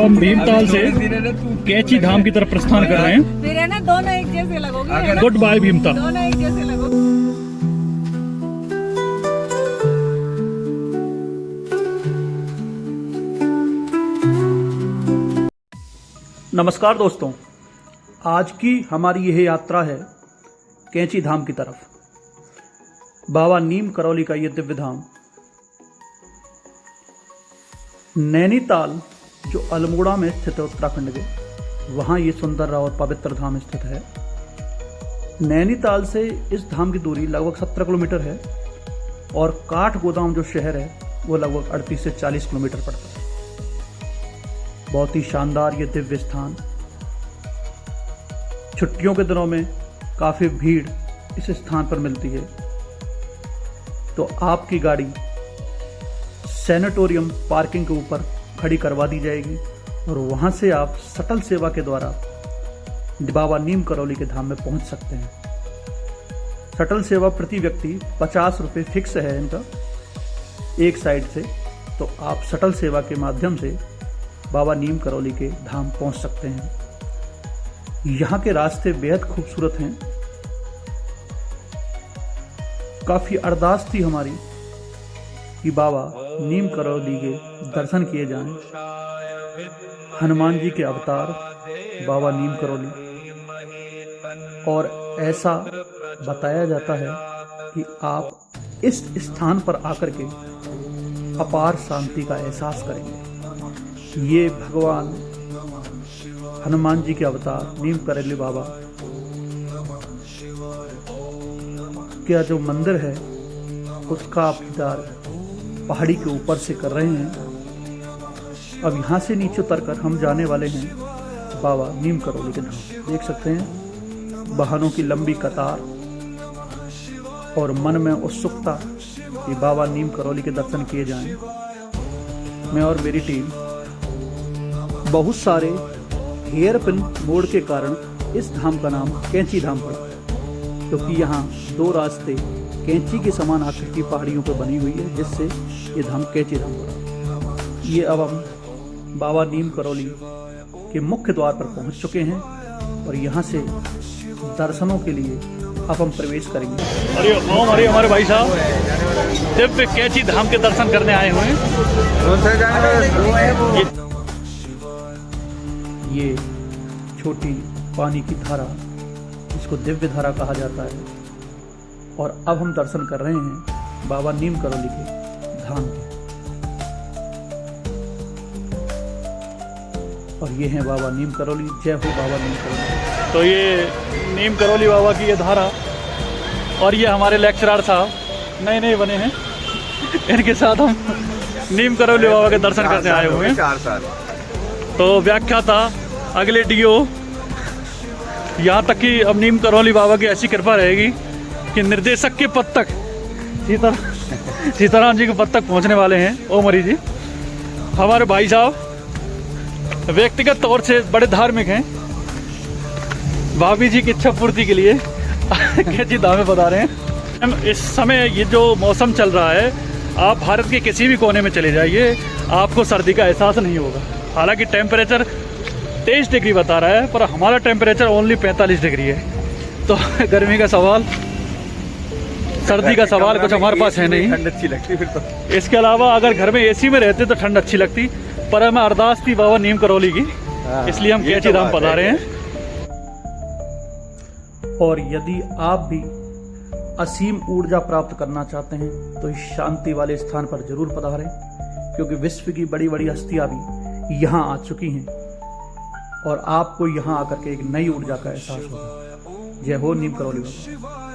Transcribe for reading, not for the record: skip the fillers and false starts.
हम भीमताल से कैची धाम की तरफ प्रस्थान कर रहे हैं। फिर है ना, दोनों एक जैसे लगोगे। Goodbye Bhimtal. दोनों एक जैसे लगोगे। नमस्कार दोस्तों, आज की हमारी यह यात्रा है कैची धाम की तरफ। बाबा नीम करौली का ये दिव्य धाम नैनीताल जो अल्मोड़ा में स्थित है उत्तराखंड के, वहाँ ये सुंदर और पवित्र धाम स्थित है। नैनीताल से इस धाम की दूरी लगभग 17 किलोमीटर है और काठगोदाम जो शहर है वो लगभग 38 से 40 किलोमीटर पड़ता है। बहुत ही शानदार ये दिव्य स्थान। छुट्टियों के दिनों में काफ़ी भीड़ इस स्थान पर मिलती है, तो आपकी गाड़ी सैनिटोरियम पार्किंग के ऊपर खड़ी करवा दी जाएगी और वहाँ से आप शटल सेवा के द्वारा बाबा नीम करौली के धाम में पहुँच सकते हैं। शटल सेवा प्रति व्यक्ति 50 रुपये फिक्स है इनका एक साइड से, तो आप शटल सेवा के माध्यम से बाबा नीम करौली के धाम पहुंच सकते हैं। यहाँ के रास्ते बेहद खूबसूरत हैं। काफी अरदास थी हमारी कि बाबा नीम करौली के दर्शन किए जाएं। हनुमान जी के अवतार बाबा नीम करौली, और ऐसा बताया जाता है कि आप इस स्थान पर आकर के अपार शांति का एहसास करेंगे। ये भगवान हनुमान जी के अवतार नीम करौली बाबा का जो मंदिर है उसका आप दीदार पहाड़ी के ऊपर से कर रहे हैं। अब यहाँ से नीचे उतरकर हम जाने वाले हैं बाबा नीम करौली के धाम। देख सकते हैं वाहनों की लंबी कतार और मन में उत्सुकता कि बाबा नीम करौली के दर्शन किए जाएं। मैं और मेरी टीम बहुत सारे हेयर पिन मोड़ के कारण इस धाम का नाम कैची धाम पड़ा, क्योंकि यहाँ दो रास्ते कैंची के समान आकृति पहाड़ियों पर बनी हुई है, जिससे ये धाम कैची धाम पड़ा। ये अब हम बाबा नीम करौली के मुख्य द्वार पर पहुँच चुके हैं और यहाँ से दर्शनों के लिए अब हम प्रवेश करेंगे। अरे हमारे भाई साहब दिव्य कैची धाम के दर्शन करने आए हुए हैं। ये छोटी पानी की धारा, इसको दिव्य धारा कहा जाता है, और अब हम दर्शन कर रहे हैं बाबा नीम करौली के धाम के। और ये है बाबा नीम करौली। जय हो बाबा नीम करौली। तो ये नीम करौली बाबा की ये धारा, और ये हमारे लेक्चरर साहब नए नए बने हैं, इनके साथ हम नीम करौली बाबा के दर्शन करने आए हुए हैं। 4 साल। तो व्याख्याता अगले डीओ, यहाँ तक कि अब नीम करौली बाबा की ऐसी कृपा रहेगी कि निर्देशक के पद तक सीताराम जी के पद तक पहुँचने वाले हैं ओमरी जी। हमारे भाई साहब व्यक्तिगत तौर से बड़े धार्मिक हैं, भाभी जी की इच्छा पूर्ति के लिए कैची धाम में बता रहे हैं। इस समय ये जो मौसम चल रहा है, आप भारत के किसी भी कोने में चले जाइए, आपको सर्दी का एहसास नहीं होगा। हालांकि टेम्परेचर 23 डिग्री बता रहा है, पर हमारा टेम्परेचर ओनली 45 डिग्री है। तो गर्मी का सवाल, सर्दी का सवाल कुछ हमारे पास है नहीं। ठंड अच्छी लगती फिर तो। इसके अलावा अगर घर में एसी में रहते तो ठंड अच्छी लगती, पर हमें अरदास थी बाबा नीम करौली की, इसलिए हम कैची धाम पधारे हैं। और यदि आप भी असीम ऊर्जा प्राप्त करना चाहते हैं तो इस शांति वाले स्थान पर जरूर पधारें, क्योंकि विश्व की बड़ी बड़ी हस्तियां भी यहाँ आ चुकी हैं और आपको यहाँ आकर के एक नई ऊर्जा का एहसास होगा। जय हो नीम करौली बाबा।